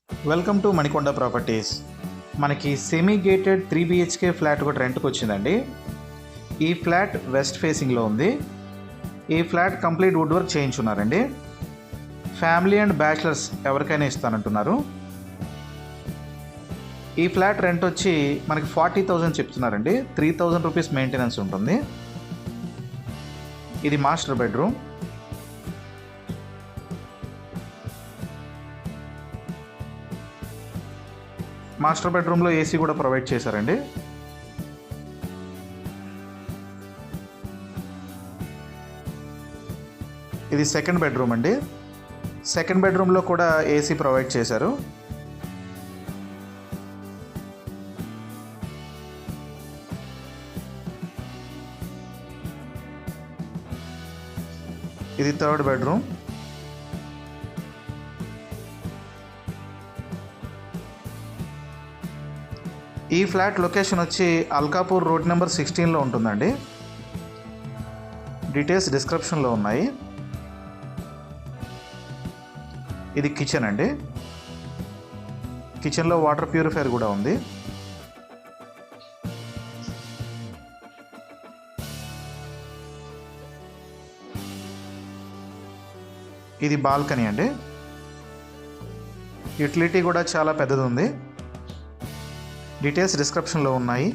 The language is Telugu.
Welcome to Manikonda Properties. మనకి సెమీ గేటెడ్ 3 BHK ఫ్లాట్ ఒకటి రెంట్కి వచ్చిందండి. ఈ ఫ్లాట్ వెస్ట్ ఫేసింగ్లో ఉంది. ఈ ఫ్లాట్ కంప్లీట్ వుడ్ వర్క్ చేయించున్నారండి. ఫ్యామిలీ అండ్ బ్యాచిలర్స్ ఎవరికైనా ఇస్తానంటున్నారు. ఈ ఫ్లాట్ రెంట్ వచ్చి మనకి 40,000 చెప్తున్నారండి. 3,000 రూపీస్ మెయింటెనెన్స్ ఉంటుంది. ఇది మాస్టర్ బెడ్రూమ్. మాస్టర్ బెడ్రూమ్లో ఏసీ కూడా ప్రొవైడ్ చేశారండి. ఇది సెకండ్ బెడ్రూమ్ అండి. సెకండ్ బెడ్రూమ్లో కూడా ఏసీ ప్రొవైడ్ చేశారు. ఇది థర్డ్ బెడ్రూమ్. ఈ ఫ్లాట్ లొకేషన్ వచ్చి అల్కాపూర్ రోడ్ నెంబర్ 16లో ఉంటుందండి. డీటెయిల్స్ డిస్క్రిప్షన్లో ఉన్నాయి. ఇది కిచెన్ అండి. కిచెన్లో వాటర్ ప్యూరిఫైయర్ కూడా ఉంది. ఇది బాల్కనీ అండి. యూటిలిటీ కూడా చాలా పెద్దది ఉంది. డీటెయిల్స్ డిస్క్రిప్షన్లో ఉన్నాయి.